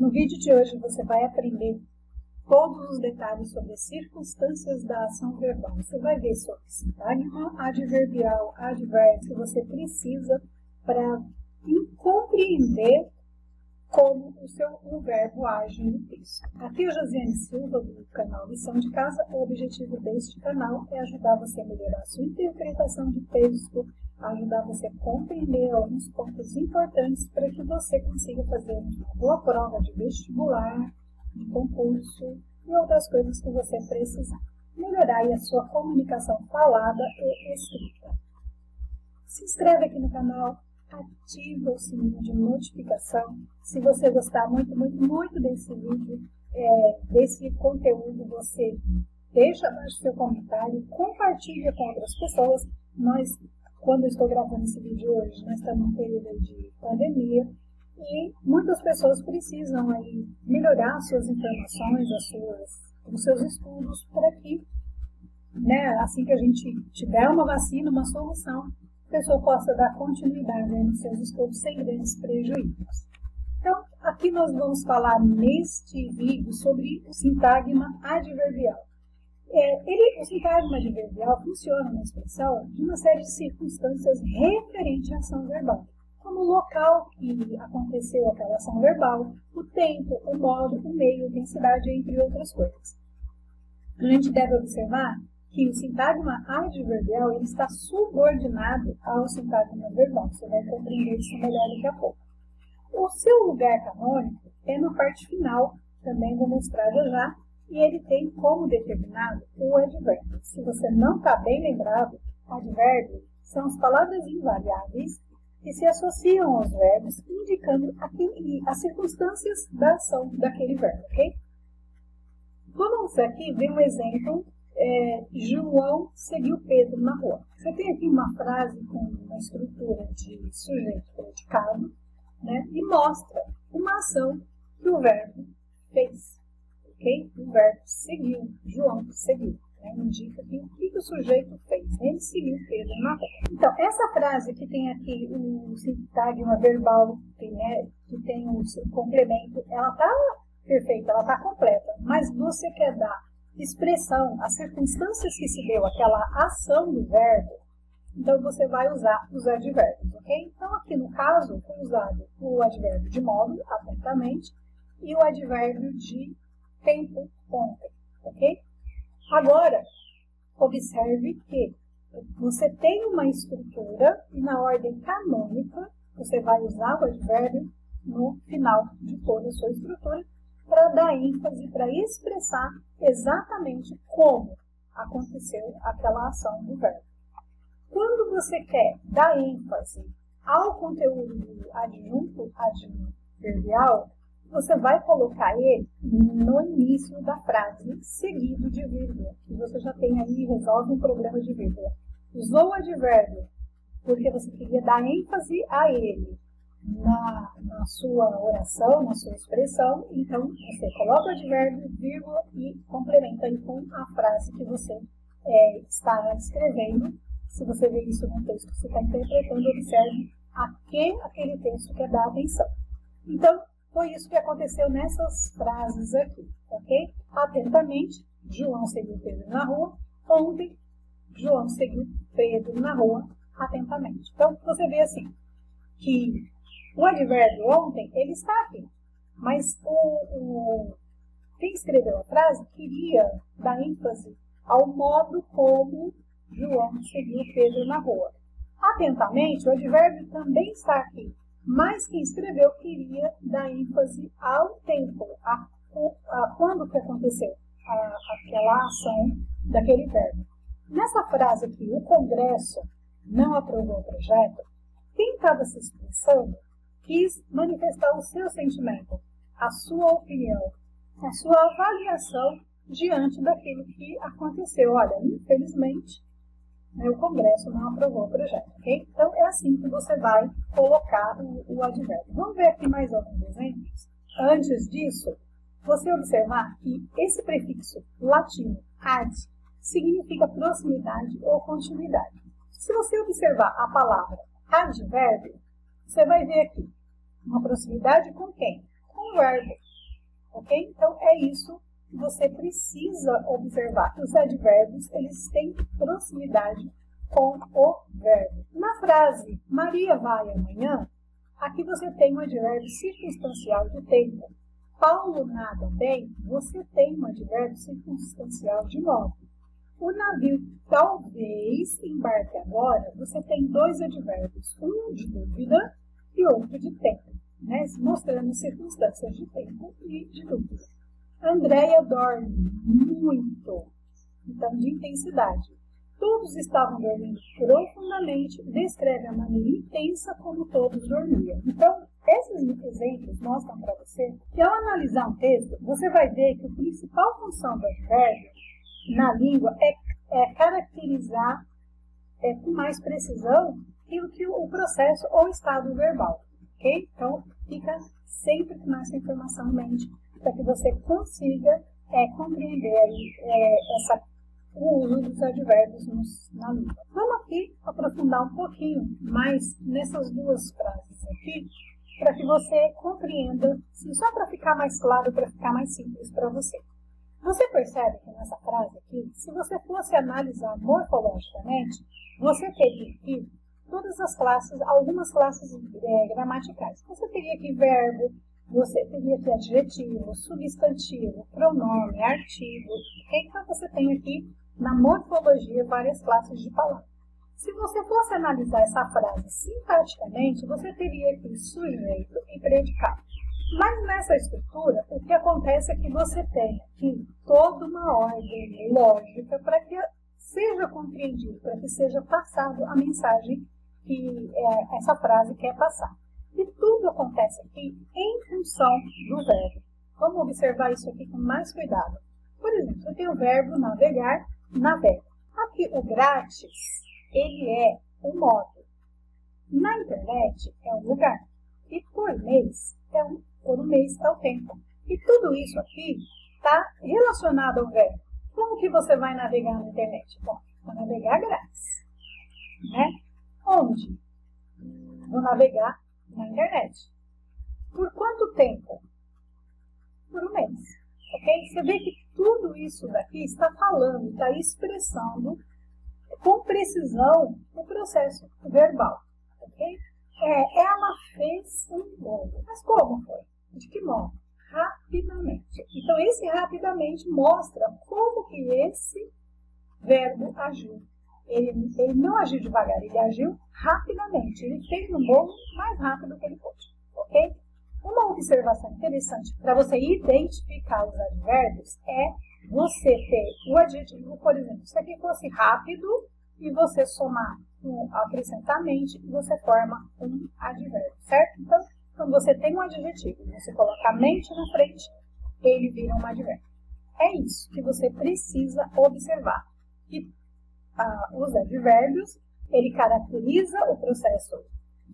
No vídeo de hoje você vai aprender todos os detalhes sobre as circunstâncias da ação verbal. Você vai ver sobre sintagma, adverbial, advérbio, que você precisa para compreender como o verbo age no texto. Aqui é a Josiane Silva, do canal Lição de Casa. O objetivo deste canal é ajudar você a melhorar a sua interpretação de texto, ajudar você a compreender alguns pontos importantes para que você consiga fazer uma boa prova de vestibular, de concurso e outras coisas que você precisar. Melhorar aí a sua comunicação falada e escrita. Se inscreve aqui no canal, ativa o sininho de notificação. Se você gostar muito desse vídeo, desse conteúdo, você deixa abaixo seu comentário, compartilha com outras pessoas. Quando eu estou gravando esse vídeo hoje, nós estamos num período de pandemia e muitas pessoas precisam aí melhorar suas informações, os seus estudos, para que, assim que a gente tiver uma vacina, uma solução, a pessoa possa dar continuidade nos seus estudos sem grandes prejuízos. Então, aqui nós vamos falar neste vídeo sobre o sintagma adverbial. O sintagma adverbial funciona na expressão de uma série de circunstâncias referentes à ação verbal, como o local que aconteceu aquela ação verbal, o tempo, o modo, o meio, a intensidade, entre outras coisas. A gente deve observar que o sintagma adverbial ele está subordinado ao sintagma verbal. Você vai compreender isso melhor daqui a pouco. O seu lugar canônico é na parte final, também vou mostrar já, e ele tem como determinado o advérbio. Se você não está bem lembrado, advérbio são as palavras invariáveis que se associam aos verbos, indicando as circunstâncias da ação daquele verbo, ok? Vamos aqui ver um exemplo. João seguiu Pedro na rua. Você tem aqui uma frase com uma estrutura de sujeito predicado, e mostra uma ação que o verbo fez. Okay? O verbo seguiu, João seguiu. Indica que o que o sujeito fez. Ele seguiu Pedro na rua. Então, essa frase que tem aqui o sintagma verbal, que tem o complemento, ela está perfeita, ela está completa, mas você quer dar expressão às circunstâncias que se deu aquela ação do verbo, então você vai usar os advérbios, ok? Então, aqui no caso, foi usado o advérbio de modo, atentamente, e o advérbio de tempo, ontem, ok? Agora, observe que você tem uma estrutura e na ordem canônica, você vai usar o advérbio no final de toda a sua estrutura para dar ênfase, para expressar exatamente como aconteceu aquela ação do verbo. Quando você quer dar ênfase ao conteúdo do adjunto adverbial, você vai colocar ele no início da frase, seguido de vírgula, que você já tem aí, resolve um problema de vírgula. Usou o advérbio porque você queria dar ênfase a ele na sua oração, na sua expressão, então você coloca o advérbio, vírgula e complementa aí com a frase que você está escrevendo. Se você vê isso no texto que você está interpretando, observe aquele texto que é dar atenção. Então, foi isso que aconteceu nessas frases aqui, ok? Atentamente, João seguiu Pedro na rua. Ontem, João seguiu Pedro na rua atentamente. Então, você vê assim, que o advérbio ontem, ele está aqui, mas quem escreveu a frase queria dar ênfase ao modo como João seguiu Pedro na rua. Atentamente, o advérbio também está aqui, mas quem escreveu queria dar ênfase ao tempo, a quando que aconteceu aquela ação daquele verbo. Nessa frase aqui, o Congresso não aprovou o projeto, quem estava se expressando quis manifestar o seu sentimento, a sua opinião, a sua avaliação diante daquilo que aconteceu. Olha, infelizmente, o Congresso não aprovou o projeto, ok? Então, é assim que você vai colocar o advérbio. Vamos ver aqui mais alguns exemplos. Antes disso, você observar que esse prefixo latino, ad, significa proximidade ou continuidade. Se você observar a palavra advérbio, você vai ver aqui uma proximidade com quem? Com o verbo. ok? Então, é isso que você precisa observar. Os advérbios, eles têm proximidade com o verbo. Na frase, Maria vai amanhã, aqui você tem um advérbio circunstancial de tempo. Paulo nada bem, você tem um advérbio circunstancial de modo. O navio talvez embarque agora, você tem dois advérbios, um de dúvida e outro de tempo, né? Mostrando circunstâncias de tempo e de dúvida. Andréia dorme muito, então de intensidade. Todos estavam dormindo profundamente, descreve a maneira intensa como todos dormiam. Então, esses exemplos mostram para você que ao analisar um texto, você vai ver que a principal função do advérbio na língua é caracterizar com mais precisão aquilo que o processo ou estado verbal. Ok? Então, fica sempre com essa informação em mente para que você consiga compreender aí, o uso dos advérbios na língua. Vamos aqui aprofundar um pouquinho mais nessas duas frases aqui, para que você compreenda, só para ficar mais claro, para ficar mais simples para você. Você percebe que nessa frase aqui, se você fosse analisar morfologicamente, você teria aqui todas as classes, algumas classes gramaticais. Você teria aqui verbo, você teria aqui adjetivo, substantivo, pronome, artigo. Então você tem aqui na morfologia várias classes de palavras. Se você fosse analisar essa frase sintaticamente, você teria aqui sujeito e predicado. Mas nessa estrutura, o que acontece é que você tem aqui toda uma ordem lógica para que seja compreendido, para que seja passado a mensagem que essa frase quer passar. E tudo acontece aqui em função do verbo. Vamos observar isso aqui com mais cuidado. Por exemplo, eu tenho o verbo navegar, navega. Aqui o grátis, ele é um modo. Na internet é um lugar. E por mês por um mês é o tempo. E tudo isso aqui está relacionado ao verbo. Como que você vai navegar na internet? Bom, vou navegar grátis. Né? Onde? Vou navegar na internet. Por quanto tempo? Por um mês. Ok? Você vê que tudo isso daqui está falando, está expressando com precisão o processo verbal. Ok? Ela fez um bolo. Mas como foi? De que modo? Rapidamente. Então, esse rapidamente mostra como que esse verbo agiu. Ele não agiu devagar, ele agiu rapidamente. Ele fez um bolo mais rápido que ele pôde. Ok? Uma observação interessante para você identificar os advérbios é você ter o adjetivo, por exemplo, se aqui fosse rápido e você somar acrescentamente, você forma um advérbio, certo? Então, quando você tem um adjetivo e você coloca a mente na frente, ele vira um advérbio. É isso que você precisa observar. E os advérbios, ele caracteriza o processo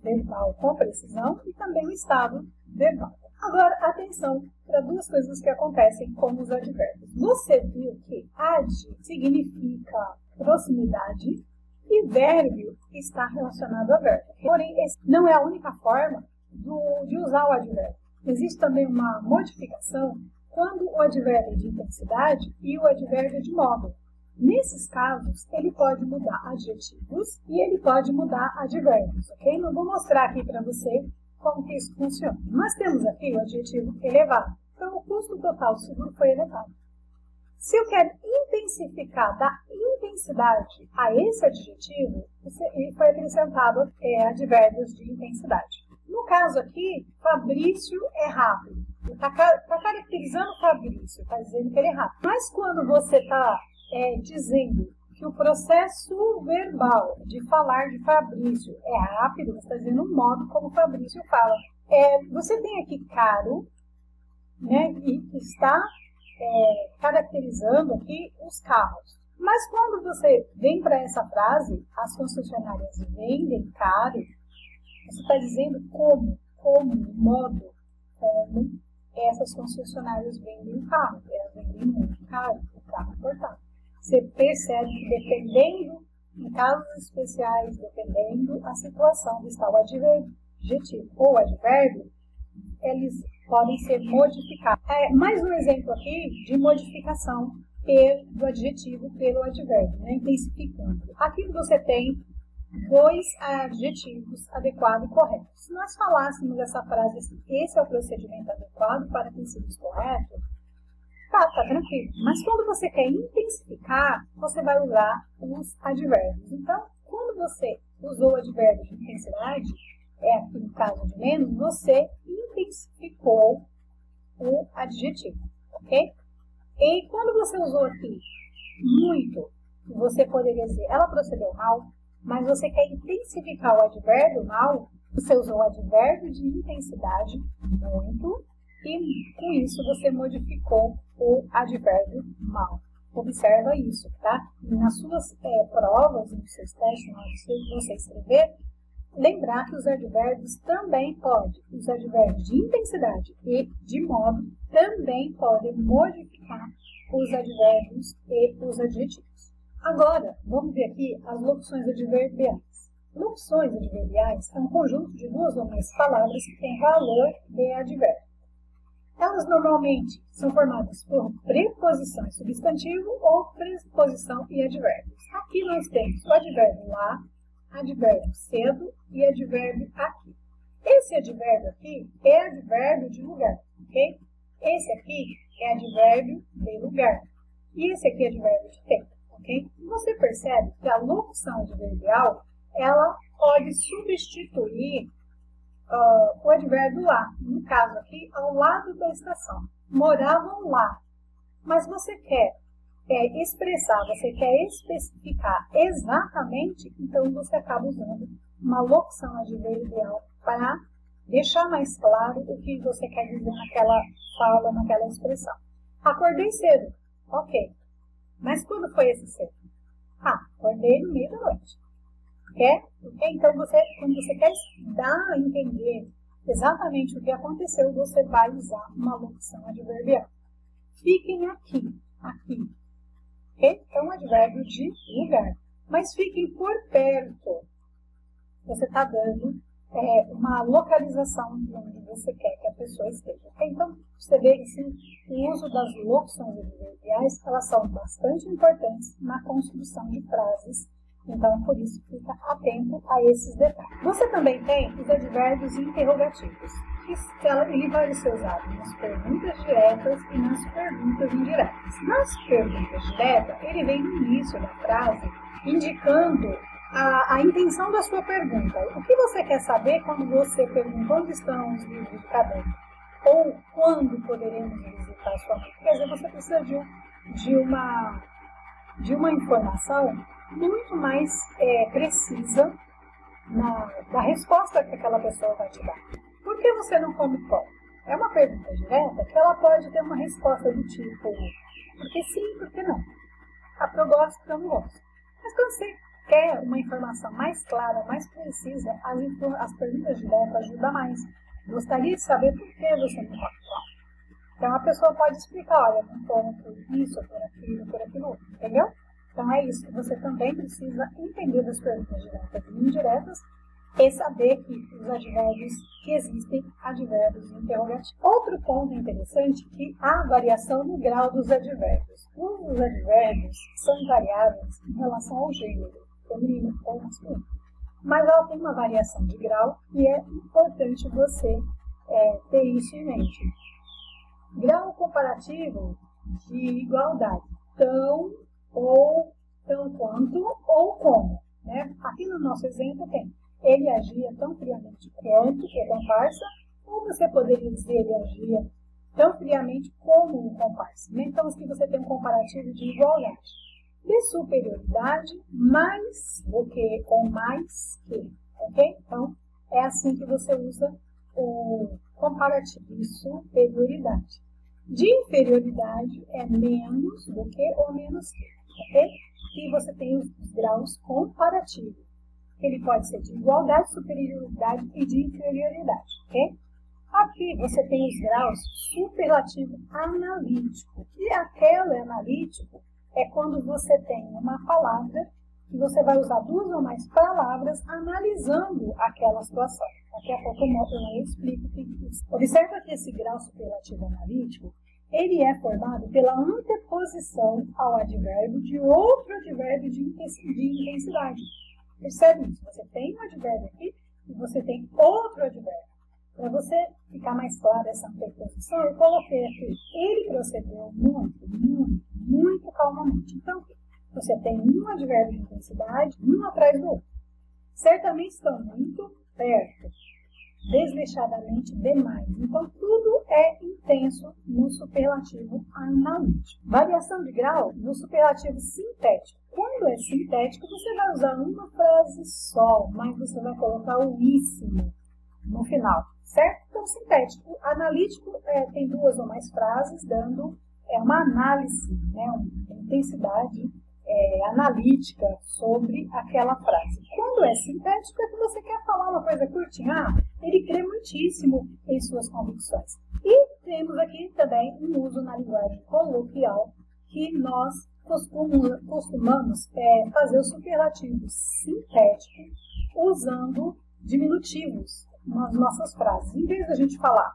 verbal com precisão e também o estado verbal. Agora, atenção para duas coisas que acontecem com os advérbios. Você viu que ad significa proximidade e vérbio está relacionado a verbo. Porém, essa não é a única forma de usar o advérbio. Existe também uma modificação quando o advérbio é de intensidade e o advérbio é de modo. Nesses casos, ele pode mudar adjetivos e ele pode mudar advérbios, ok? Não vou mostrar aqui para você como que isso funciona. Nós temos aqui o adjetivo elevado. Então, o custo total do seguro foi elevado. Se eu quero intensificar, dar intensidade a esse adjetivo, ele foi acrescentado advérbios de intensidade. No caso aqui, Fabrício é rápido. Está caracterizando o Fabrício, está dizendo que ele é rápido. Mas quando você está dizendo que o processo verbal de falar de Fabrício é rápido, você está dizendo o modo como Fabrício fala. Você tem aqui caro, né, e está caracterizando aqui os carros. Mas quando você vem para essa frase, as concessionárias vendem caro, você está dizendo como modo, como essas concessionárias vendem o carro. Elas vendem muito caro, o carro importado. Você percebe que dependendo, em casos especiais, dependendo a situação, está o adjetivo ou advérbio, eles podem ser modificados. Mais um exemplo aqui de modificação do adjetivo pelo advérbio, né? Intensificando. Aqui você tem dois adjetivos adequado e correto. Se nós falássemos essa frase assim, esse é o procedimento adequado para princípios corretos, tá tranquilo. Mas quando você quer intensificar, você vai usar os advérbios. Então, quando você usou o advérbio de intensidade, aqui no caso de menos, você intensificou o adjetivo, ok? E quando você usou aqui muito, você poderia dizer, ela procedeu mal, mas você quer intensificar o advérbio mal, você usou o advérbio de intensidade, muito, e com isso você modificou o advérbio mal. Observa isso, tá? E nas suas provas, nos seus testes, na hora de você escrever, lembrar que os advérbios também podem, os advérbios de intensidade e de modo, também podem modificar os advérbios e os adjetivos. Agora, vamos ver aqui as locuções adverbiais. Locuções adverbiais é um conjunto de duas ou mais palavras que têm valor de advérbio. Elas normalmente são formadas por preposição e substantivo ou preposição e advérbios. Aqui nós temos o advérbio lá, advérbio cedo e advérbio aqui. Esse advérbio aqui é advérbio de lugar, ok? Esse aqui é advérbio de lugar. E esse aqui é advérbio de tempo, ok? Você percebe que a locução adverbial, ela pode substituir o advérbio lá. No caso aqui, ao lado da estação. Moravam lá. Mas você quer expressar, você quer especificar exatamente, então você acaba usando uma locução adverbial para deixar mais claro o que você quer dizer naquela fala, naquela expressão. Acordei cedo. Ok. Mas quando foi esse cedo? Acordei no meio da noite. Ok? Então, quando você quer dar a entender exatamente o que aconteceu, você vai usar uma locução adverbial. Fiquem aqui. Aqui. Okay? Então, advérbio de lugar. Mas fiquem por perto. Você está dando uma localização de onde você quer que a pessoa esteja. Okay? Então, você vê que assim, o uso das locuções adverbiais, elas são bastante importantes na construção de frases. Então, por isso, fica atento a esses detalhes. Você também tem os advérbios interrogativos. Ele vai ser usado nas perguntas diretas e nas perguntas indiretas. Nas perguntas diretas, ele vem no início da frase, indicando a intenção da sua pergunta. O que você quer saber quando você pergunta onde estão os livros de caderno? Ou quando poderemos visitar a sua mãe? Quer dizer, você precisa de uma informação muito mais precisa da resposta que aquela pessoa vai te dar. Por que você não come pão? É uma pergunta direta que ela pode ter uma resposta do tipo porque sim, porque não. Porque eu gosto, porque eu não gosto. Mas quando você quer uma informação mais clara, mais precisa, as perguntas diretas ajudam mais. Gostaria de saber por que você não come pão. Então a pessoa pode explicar, olha, não como por isso, por aquilo outro, entendeu? Então é isso que você também precisa entender das perguntas diretas e indiretas e saber que os advérbios, que existem advérbios interrogativos. Outro ponto interessante é que há variação no grau dos advérbios. Os advérbios são variáveis em relação ao gênero, feminino ou masculino. Mas ela tem uma variação de grau e é importante você ter isso em mente. Grau comparativo de igualdade. Tão ou tão quanto ou como. Né? Aqui no nosso exemplo tem ele agia tão friamente quanto o comparsa, ou você poderia dizer ele agia tão friamente como o comparsa. Né? Então aqui você tem um comparativo de igualdade. De superioridade, mais do que ou mais que. Ok? Então é assim que você usa o comparativo de superioridade. De inferioridade é menos do que ou menos que. Ok? E você tem os graus comparativos. Ele pode ser de igualdade, superioridade e de inferioridade. Ok? Aqui você tem os graus superlativo analítico. E aquele analítico é quando você tem uma palavra que você vai usar duas ou mais palavras analisando aquela situação. Daqui a pouco eu explico o que é isso. Observa que esse grau superlativo analítico, ele é formado pela anteposição ao advérbio de outro advérbio de intensidade. Percebe isso? Você tem um advérbio aqui e você tem outro advérbio. Para você ficar mais claro essa anteposição, eu coloquei aqui. Ele procedeu muito calmamente. Então, você tem um advérbio de intensidade, um atrás do outro. Certamente estão muito perto, desleixadamente demais. Então, tudo é intenso no superlativo analítico. Variação de grau no superlativo sintético. Quando é sintético, você vai usar uma frase só, mas você vai colocar o íssimo no final, certo? Então, sintético. Analítico tem duas ou mais frases, dando uma análise, né, uma intensidade analítica sobre aquela frase. Quando é sintético, é que você quer falar uma coisa curtinha. Ele crê muitíssimo em suas convicções. E temos aqui também um uso na linguagem coloquial, que nós costumamos fazer o superlativo sintético usando diminutivos nas nossas frases. Em vez da gente falar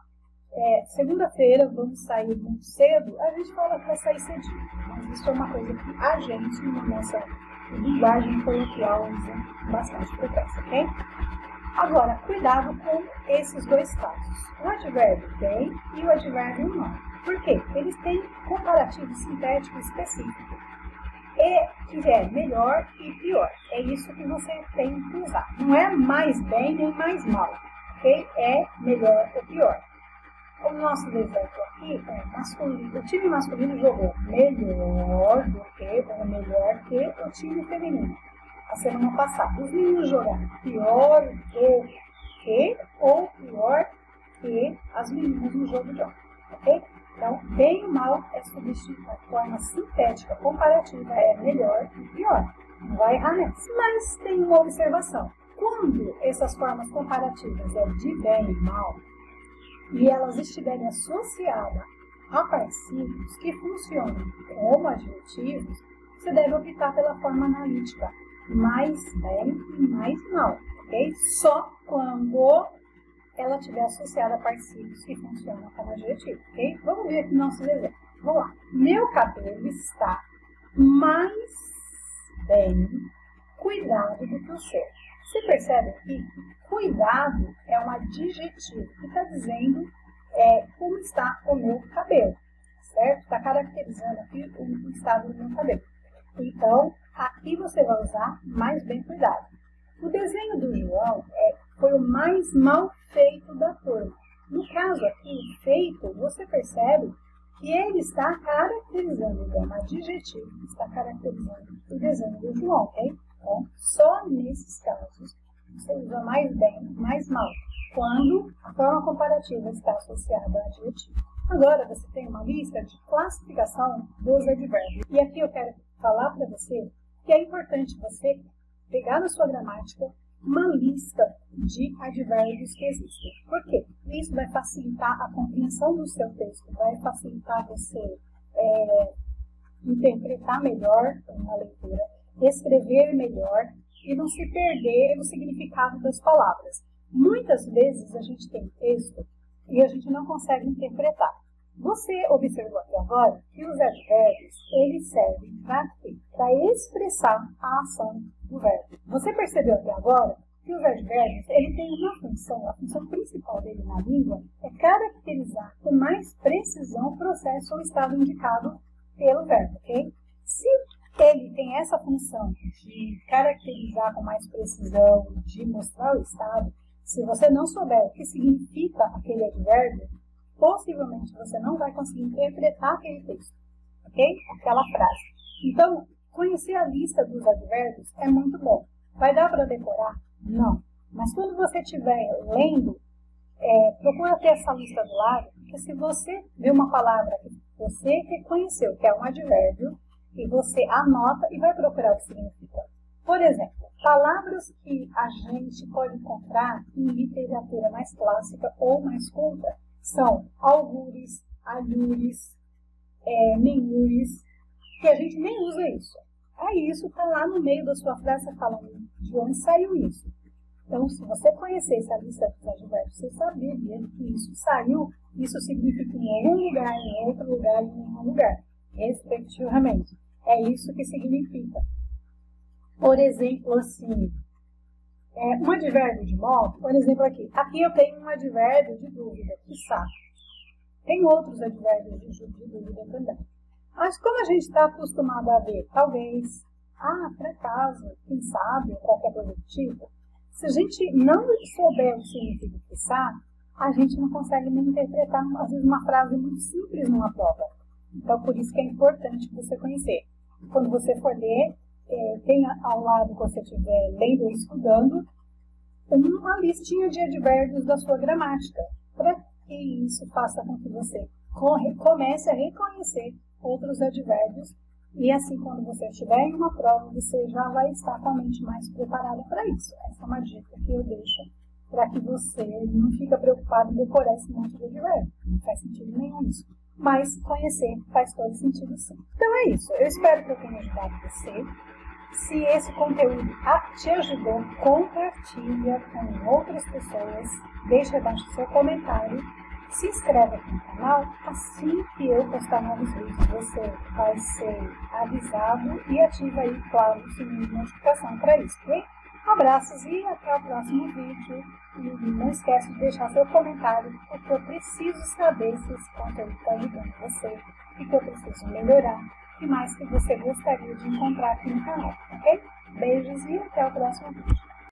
segunda-feira vamos sair muito cedo, a gente fala que vai sair cedinho. Mas isso é uma coisa que a gente, na nossa linguagem coloquial, usa bastante frequência, ok? Agora, cuidado com esses dois casos. O advérbio tem e o advérbio não. Por quê? Eles têm comparativo sintético específico. Que é melhor e pior. É isso que você tem que usar. Não é mais bem nem mais mal, ok? É melhor ou pior. O nosso exemplo aqui é masculino. O time masculino jogou melhor do que, ou melhor que o time feminino. A semana passada. Os meninos jogaram pior do que, ou pior que as meninas no jogo de ontem. Ok? Então, bem ou mal é substituir a forma sintética comparativa, é melhor e pior. Não vai errar nessa. Mas tem uma observação. Quando essas formas comparativas de bem e mal, e elas estiverem associadas a parcílios que funcionam como adjetivos, você deve optar pela forma analítica, mais bem e mais mal, ok? Só quando ela estiver associada a parcílios que funcionam como adjetivo, ok? Vamos ver aqui nossos exemplos. Vamos lá. Meu cabelo está mais bem cuidado do que o seu. Você percebe aqui que cuidado é um adjetivo que está dizendo como está o meu cabelo, certo? Está caracterizando aqui o estado do meu cabelo. Então, aqui você vai usar mais bem cuidado. O desenho do João foi o mais mal feito da turma. No caso aqui, feito, você percebe que ele está caracterizando, é um adjetivo que está caracterizando o desenho do João, ok? Então, só nesses casos você usa mais bem, mais mal, quando a forma comparativa está associada a adjetivo. Agora você tem uma lista de classificação dos advérbios. E aqui eu quero falar para você que é importante você pegar na sua gramática uma lista de advérbios que existem. Por quê? Isso vai facilitar a compreensão do seu texto, vai facilitar você interpretar melhor uma leitura, escrever melhor e não se perder no significado das palavras. Muitas vezes a gente tem texto e a gente não consegue interpretar. Você observou até agora que os advérbios, eles servem para expressar a ação do verbo. Você percebeu até agora que os advérbios, ele tem uma função, a função principal dele na língua é caracterizar com mais precisão o processo ou estado indicado pelo verbo, ok? Se ele tem essa função de caracterizar com mais precisão, de mostrar o estado, se você não souber o que significa aquele advérbio, possivelmente você não vai conseguir interpretar aquele texto, ok? Aquela frase. Então, conhecer a lista dos advérbios é muito bom. Vai dar para decorar? Não. Mas quando você estiver lendo, procura ter essa lista do lado, porque se você vê uma palavra que você reconheceu que é um advérbio, e você anota e vai procurar o que significa. Por exemplo, palavras que a gente pode encontrar em literatura mais clássica ou mais culta são algures, alhures, menhures, que a gente nem usa isso. Aí isso está lá no meio da sua frase falando de onde saiu isso. Então, se você conhecesse a lista dos advérbios, você saberia que isso saiu, isso significa em algum lugar, em outro lugar, em nenhum lugar, respectivamente. É isso que significa. Por exemplo, assim, um advérbio de modo, por exemplo, aqui eu tenho um advérbio de dúvida, quiçá. Tem outros advérbios de dúvida também. Mas como a gente está acostumado a ver, talvez, por acaso, quem sabe, qualquer coisa do tipo, se a gente não souber o significado de quiçá, a gente não consegue nem interpretar, às vezes, uma frase muito simples numa prova. Então, por isso que é importante você conhecer. Quando você for ler, tenha ao lado, que você estiver lendo ou estudando, uma listinha de advérbios da sua gramática, para que isso faça com que você comece a reconhecer outros advérbios, e assim, quando você estiver em uma prova, você já vai estar com a mente mais preparada para isso. Essa é uma dica que eu deixo para que você não fique preocupado em decorar esse monte de advérbio. Não faz sentido nenhum isso. Mas conhecer faz todo sentido sim. Então é isso. Eu espero que eu tenha ajudado você. Se esse conteúdo te ajudou, compartilha com outras pessoas. Deixa abaixo o seu comentário. Se inscreve aqui no canal, assim que eu postar novos vídeos, você vai ser avisado e ativa aí, claro, o sininho de notificação para isso, ok? Abraços e até o próximo vídeo. E não esquece de deixar seu comentário, porque eu preciso saber se esse conteúdo está ajudando você, e que eu preciso melhorar, e mais que você gostaria de encontrar aqui no canal, ok? Beijos e até o próximo vídeo.